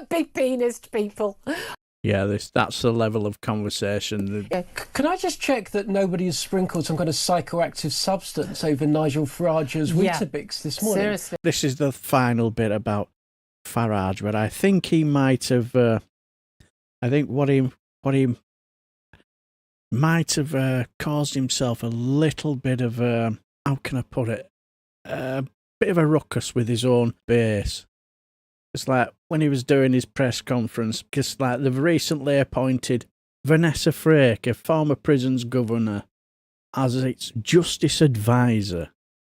Big penised people. Yeah, that's the level of conversation. Yeah, can I just check that nobody's sprinkled some kind of psychoactive substance over Nigel Farage's Weetabix this morning? Seriously. This is the final bit about Farage, but I think he might have. I think what he might have caused himself a little bit of how can I put it? A bit of a ruckus with his own base. It's like when he was doing his press conference, because like they've recently appointed Vanessa Frake, a former prisons governor, as its justice advisor.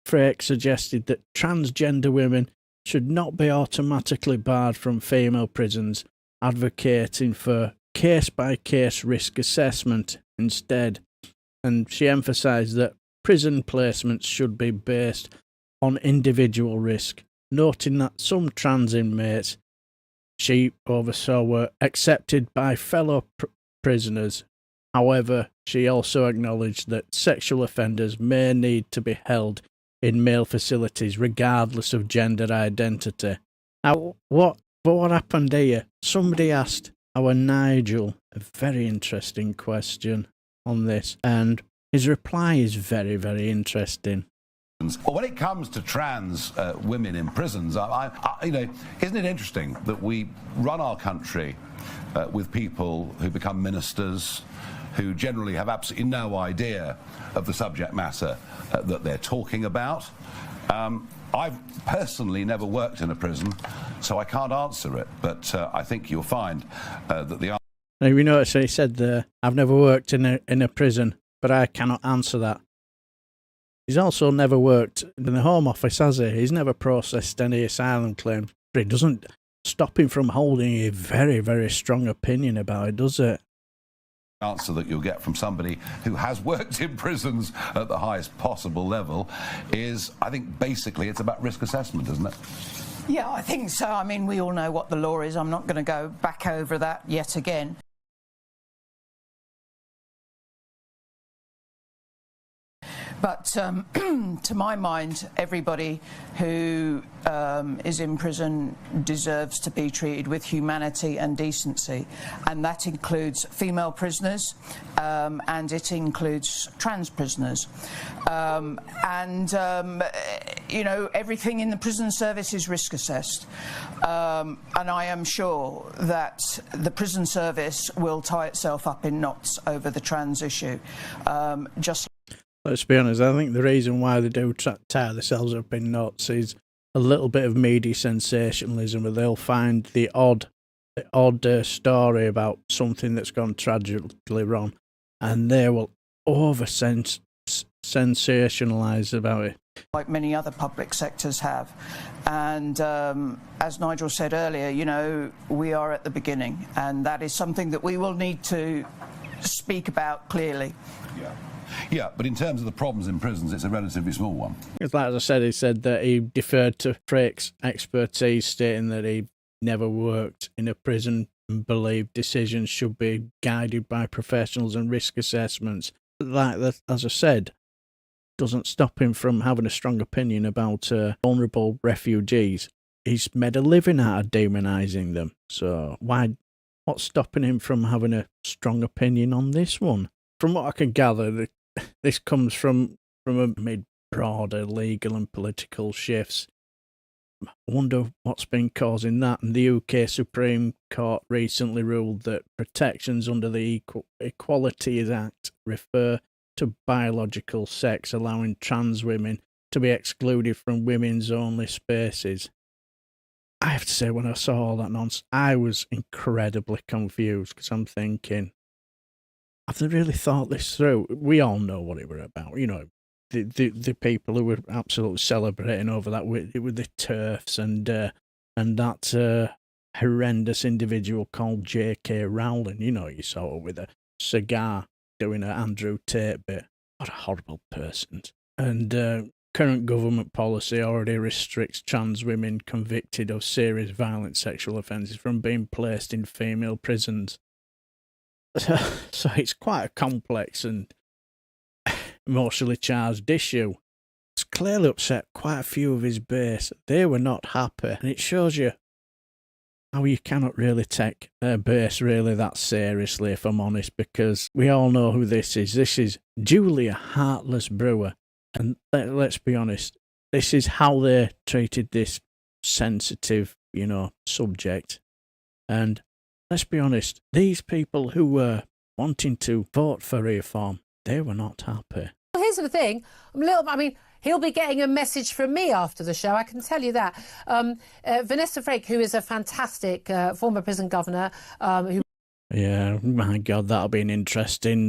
Frake suggested that transgender women should not be automatically barred from female prisons, advocating for case-by-case risk assessment instead. And she emphasised that prison placements should be based on individual risk, noting that some trans inmates she oversaw were accepted by fellow prisoners. However, she also acknowledged that sexual offenders may need to be held in male facilities regardless of gender identity. Now, what happened here? Somebody asked our Nigel a very interesting question on this, and his reply is very, very interesting. Well, when it comes to trans women in prisons, you know, isn't it interesting that we run our country with people who become ministers, who generally have absolutely no idea of the subject matter that they're talking about? I've personally never worked in a prison, so I can't answer it, but I think you'll find that the answer... Now, you notice he said there, I've never worked in a prison, but I cannot answer that. He's also never worked in the Home Office, has he? He's never processed any asylum claims. But it doesn't stop him from holding a very, very strong opinion about it, does it? Answer that you'll get from somebody who has worked in prisons at the highest possible level is, I think, basically it's about risk assessment, isn't it? Yeah, I think so. I mean, we all know what the law is. I'm not going to go back over that yet again. But to my mind, everybody who is in prison deserves to be treated with humanity and decency, and that includes female prisoners and it includes trans prisoners. You know, everything in the prison service is risk assessed, and I am sure that the prison service will tie itself up in knots over the trans issue. Let's be honest, I think the reason why they do tie themselves up in knots is a little bit of media sensationalism, where they'll find the odd story about something that's gone tragically wrong, and they will sensationalise about it. Like many other public sectors have. And as Nigel said earlier, you know, we are at the beginning, and that is something that we will need to speak about clearly. Yeah, but in terms of the problems in prisons, it's a relatively small one. It's like, as I said, he said that he deferred to Frake's expertise, stating that he never worked in a prison and believed decisions should be guided by professionals and risk assessments. Like that, as I said, doesn't stop him from having a strong opinion about vulnerable refugees. He's made a living out of demonising them. So what's stopping him from having a strong opinion on this one? From what I can gather, this comes from amid broader legal and political shifts. I wonder what's been causing that. And the UK Supreme Court recently ruled that protections under the Equality Act refer to biological sex, allowing trans women to be excluded from women's only spaces. I have to say, when I saw all that nonsense, I was incredibly confused, because I'm thinking, have they really thought this through? We all know what it were about, you know, the people who were absolutely celebrating over that with the TERFs and that horrendous individual called J.K. Rowling. You know, you saw her with a cigar doing an Andrew Tate bit. What a horrible person. And current government policy already restricts trans women convicted of serious violent sexual offences from being placed in female prisons. So it's quite a complex and emotionally charged issue. It's clearly upset quite a few of his base. They were not happy, and it shows you how you cannot really take their base really that seriously, if I'm honest, because we all know who this is. This is Julia Hartley-Brewer, and let's be honest, this is how they treated this sensitive, subject. And let's be honest, these people who were wanting to vote for reform, they were not happy. Well, here's the thing. He'll be getting a message from me after the show, I can tell you that. Vanessa Frake, who is a fantastic former prison governor, Yeah, my God, that'll be an interesting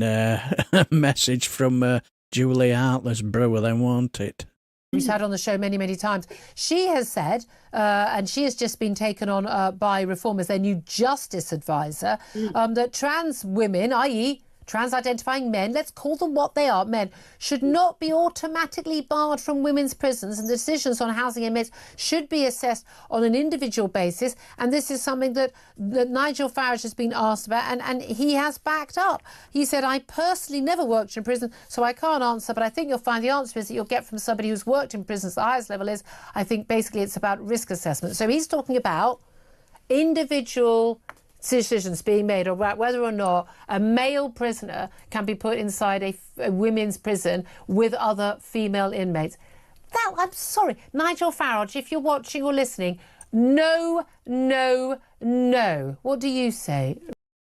message from Julia Hartley-Brewer then, won't it? who's had on the show many, many times. She has said, and she has just been taken on by Reform as their new justice advisor, that trans women, i.e. trans-identifying men, let's call them what they are, men, should not be automatically barred from women's prisons, and the decisions on housing inmates should be assessed on an individual basis. And this is something that Nigel Farage has been asked about, and he has backed up. He said, I personally never worked in prison, so I can't answer, but I think you'll find the answer is that you'll get from somebody who's worked in prisons. The highest level is, I think, basically it's about risk assessment. So he's talking about individual decisions being made about whether or not a male prisoner can be put inside a women's prison with other female inmates. That, I'm sorry, Nigel Farage, if you're watching or listening, no, no, no. What do you say?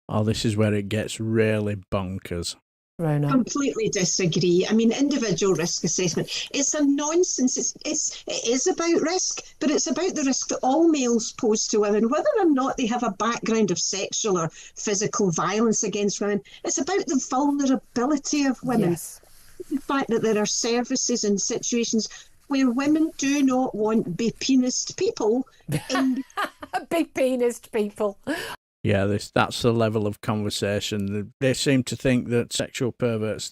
Oh, this is where it gets really bonkers. Rona. Completely disagree. I mean, individual risk assessment, it's a nonsense. It is about risk, but it's about the risk that all males pose to women, whether or not they have a background of sexual or physical violence against women. It's about the vulnerability of women. Yes. The fact that there are services and situations where women do not want big penised people. Big penised people. Yeah, that's the level of conversation. They seem to think that sexual perverts,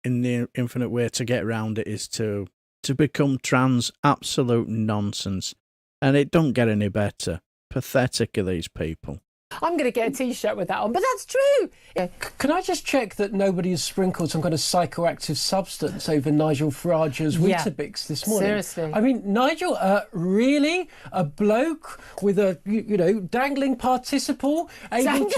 in the infinite way to get around it is to become trans. Absolute nonsense. And it don't get any better. Pathetic are these people. I'm going to get a T-shirt with that on, but that's true. Yeah. Can I just check that nobody has sprinkled some kind of psychoactive substance over Nigel Farage's Weetabix this morning? Seriously. I mean, Nigel, really? A bloke with a, dangling participle? Able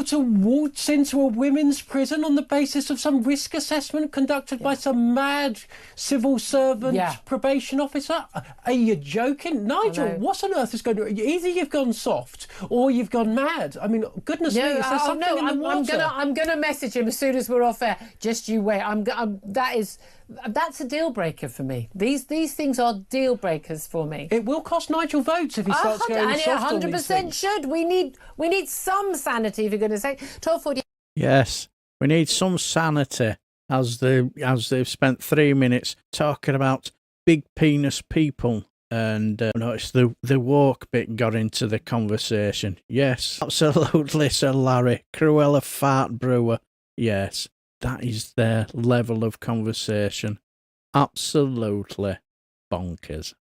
to waltz into a women's prison on the basis of some risk assessment conducted by some mad civil servant probation officer? Are you joking? Nigel, what on earth is going to... Either you've gone soft or you've gone mad. I mean, goodness me, is there something in the water? I'm gonna message him as soon as we're off air. Just you wait. That's a deal breaker for me. These things are deal breakers for me. It will cost Nigel votes if he starts going soft on these things. 100% should. We need some sanity, if you're going to say 12:40. Yes, we need some sanity as they've spent 3 minutes talking about big penis people. And notice the woke bit got into the conversation. Yes, absolutely, Sir Larry. Cruella Fart Brewer. Yes, that is their level of conversation. Absolutely bonkers.